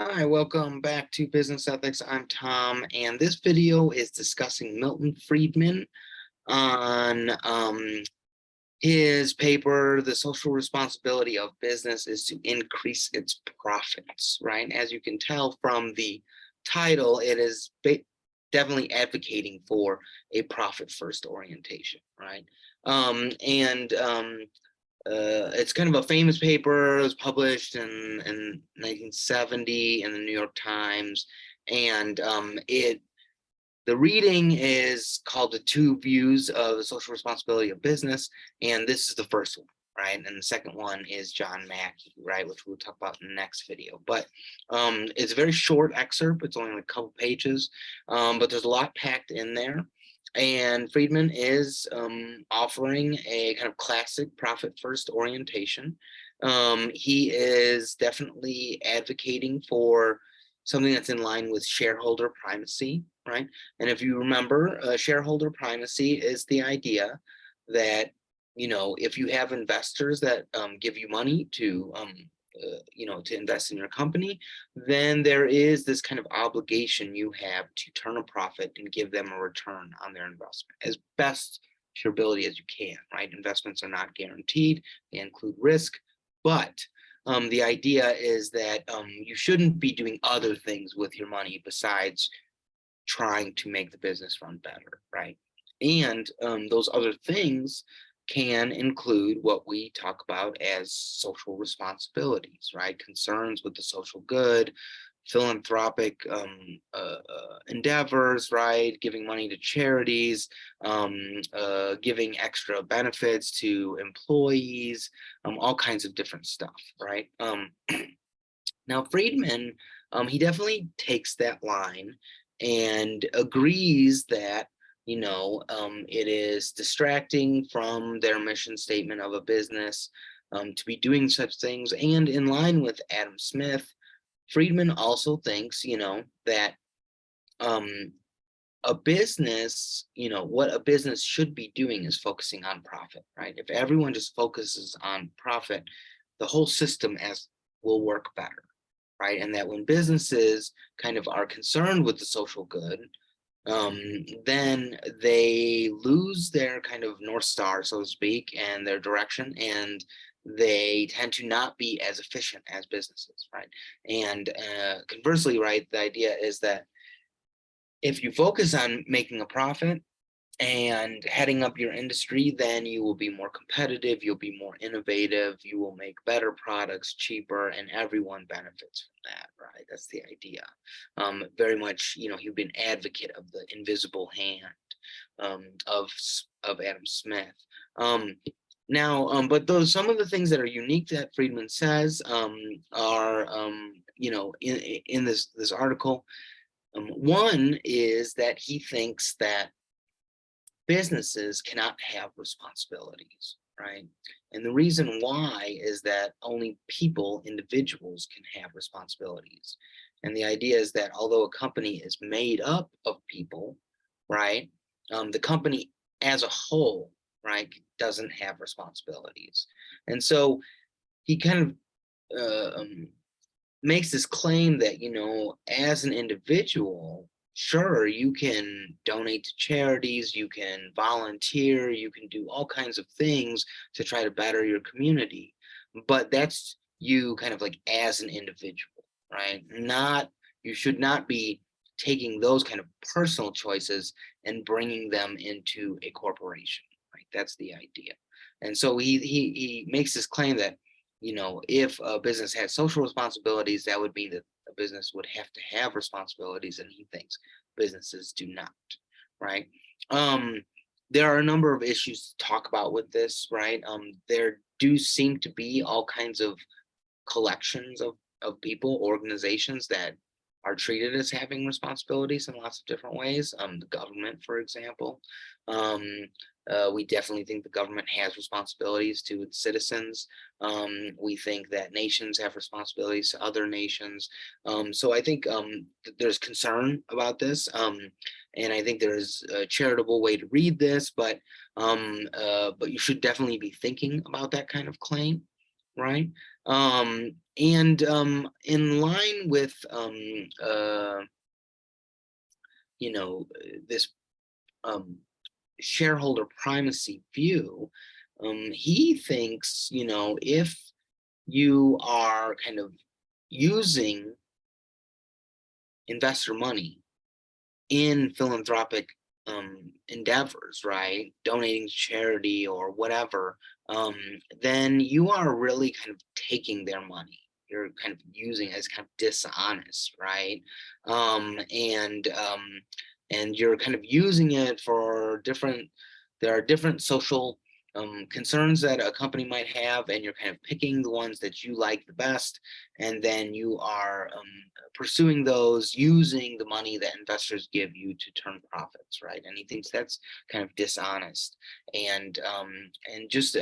Hi, welcome back to Business Ethics. I'm Tom, and this video is discussing Milton Friedman on his paper, The Social Responsibility of Business is to Increase Its Profits, right? As you can tell from the title, it is definitely advocating for a profit-first orientation, right? It's kind of a famous paper. It was published in 1970 in the New York Times, and the reading is called The Two Views of the Social Responsibility of Business, and this is the first one, right? And the second one is John Mackey, right, which we'll talk about in the next video. But it's a very short excerpt. It's only like a couple pages, but there's a lot packed in there. And Friedman is offering a kind of classic profit first orientation. He is definitely advocating for something that's in line with shareholder primacy, right? And if you remember, shareholder primacy is the idea that, if you have investors that give you money to to invest in your company, then there is this kind of obligation you have to turn a profit and give them a return on their investment as best to your ability as you can, right? Investments are not guaranteed, they include risk, but the idea is that you shouldn't be doing other things with your money besides trying to make the business run better, right? And those other things can include what we talk about as social responsibilities, right? Concerns with the social good, philanthropic endeavors, right? Giving money to charities, giving extra benefits to employees, all kinds of different stuff, right? Now, Friedman, he definitely takes that line and agrees that it is distracting from their mission statement of a business to be doing such things. And in line with Adam Smith, Friedman also thinks, that a business, what a business should be doing is focusing on profit, right? If everyone just focuses on profit, the whole system will work better, right? And that when businesses kind of are concerned with the social good, then they lose their kind of North Star, so to speak, and their direction, and they tend to not be as efficient as businesses, right? And conversely, right, the idea is that if you focus on making a profit and heading up your industry, then you will be more competitive, you'll be more innovative, you will make better products cheaper, and everyone benefits from that, right? That's the idea. Very much, he'd been an advocate of the invisible hand of Adam Smith. But some of the things that are unique that Friedman says are, in this article. One is that he thinks that businesses cannot have responsibilities, right? And the reason why is that only individuals can have responsibilities. And the idea is that although a company is made up of people, right, the company as a whole, right, doesn't have responsibilities. And so he kind of makes this claim that, as an individual, sure, you can donate to charities, you can volunteer, you can do all kinds of things to try to better your community. But that's you kind of like as an individual, right? You should not be taking those kind of personal choices and bringing them into a corporation, right? That's the idea. And so he makes this claim that if a business has social responsibilities, that would mean that a business would have to have responsibilities, and he thinks businesses do not, right? There are a number of issues to talk about with this, right? There do seem to be all kinds of collections of people, organizations that are treated as having responsibilities in lots of different ways. The government, for example. We definitely think the government has responsibilities to its citizens. We think that nations have responsibilities to other nations. So I think there's concern about this. And I think there's a charitable way to read this, but you should definitely be thinking about that kind of claim, right? And in line with this shareholder primacy view, he thinks, if you are kind of using investor money in philanthropic endeavors, right? Donating to charity or whatever, then you are really kind of taking their money. You're kind of using it as kind of dishonest, right? And you're kind of using it for different. There are different social concerns that a company might have, and you're kind of picking the ones that you like the best, and then you are pursuing those using the money that investors give you to turn profits, right? And he thinks that's kind of dishonest and just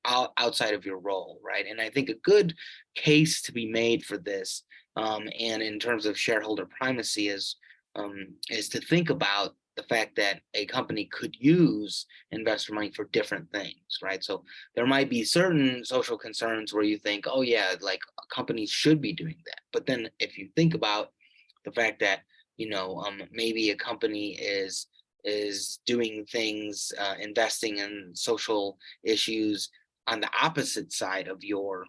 outside of your role, right? And I think a good case to be made for this, and in terms of shareholder primacy, is to think about the fact that a company could use investor money for different things, right? So there might be certain social concerns where you think, oh yeah, like companies should be doing that. But then if you think about the fact that, maybe a company is doing things, investing in social issues on the opposite side of your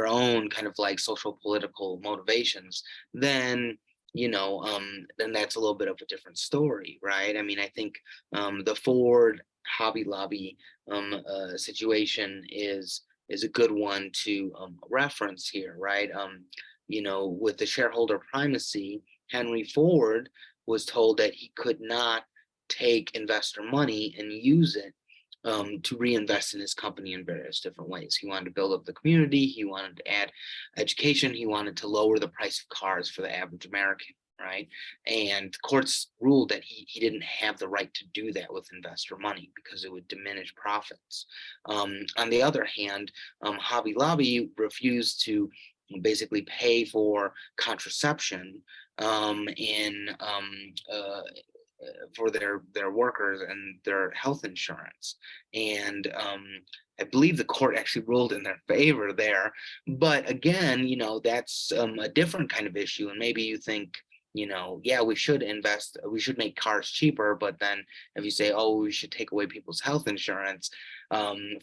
own kind of like social political motivations, then then that's a little bit of a different story, right? I mean, I think the Ford Hobby Lobby situation is a good one to reference here, right? With the shareholder primacy, Henry Ford was told that he could not take investor money and use it to reinvest in his company in various different ways. He wanted to build up the community. He wanted to add education. He wanted to lower the price of cars for the average American, right? And the courts ruled that he didn't have the right to do that with investor money because it would diminish profits. On the other hand, Hobby Lobby refused to basically pay for contraception in for their workers and their health insurance. And I believe the court actually ruled in their favor there. But again, that's a different kind of issue. And maybe you think, yeah, we should invest, we should make cars cheaper. But then if you say, oh, we should take away people's health insurance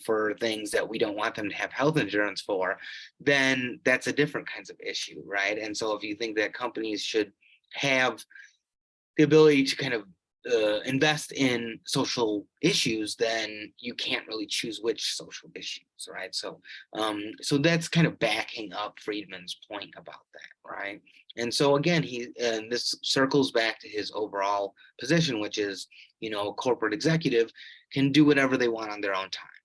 for things that we don't want them to have health insurance for, then that's a different kinds of issue, right? And so if you think that companies should have the ability to kind of invest in social issues, then you can't really choose which social issues, right? So that's kind of backing up Friedman's point about that, right? And so again, this circles back to his overall position, which is, a corporate executive can do whatever they want on their own time,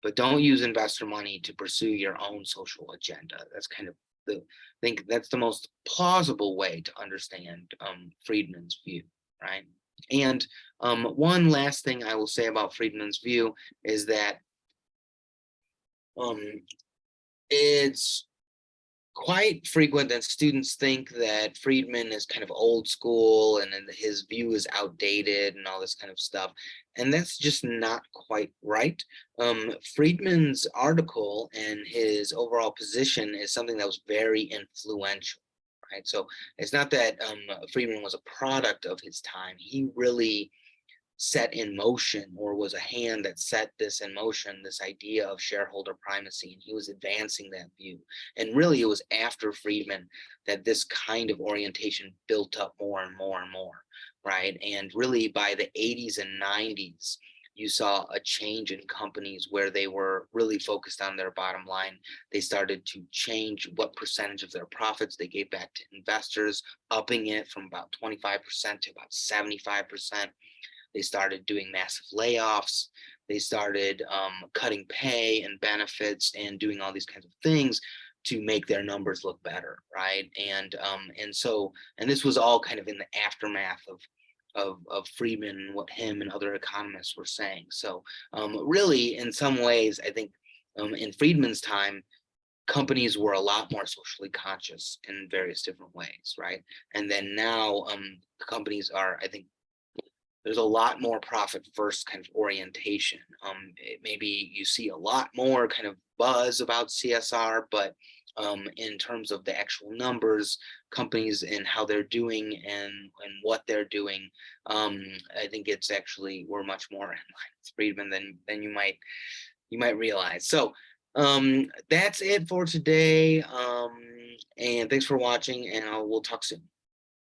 but don't use investor money to pursue your own social agenda. That's kind of I think that's the most plausible way to understand Friedman's view, right? And one last thing I will say about Friedman's view is that it's quite frequent that students think that Friedman is kind of old school and his view is outdated and all this kind of stuff. And that's just not quite right. Friedman's article and his overall position is something that was very influential, right? So it's not that Friedman was a product of his time. He really set in motion, or was a hand that set this in motion, this idea of shareholder primacy, and he was advancing that view. And really it was after Friedman that this kind of orientation built up more and more and more, right? And really by the 80s and 90s, you saw a change in companies where they were really focused on their bottom line. They started to change what percentage of their profits they gave back to investors, upping it from about 25% to about 75%. They started doing massive layoffs. They started cutting pay and benefits and doing all these kinds of things to make their numbers look better, right? And this was all kind of in the aftermath of Friedman and what him and other economists were saying. So really, in some ways, I think in Friedman's time, companies were a lot more socially conscious in various different ways, right? And then now companies are, I think, there's a lot more profit first kind of orientation. Maybe you see a lot more kind of buzz about CSR, but in terms of the actual numbers, companies and how they're doing and what they're doing, I think it's actually we're much more in line with Friedman than you might realize. So that's it for today. And thanks for watching, and we'll talk soon.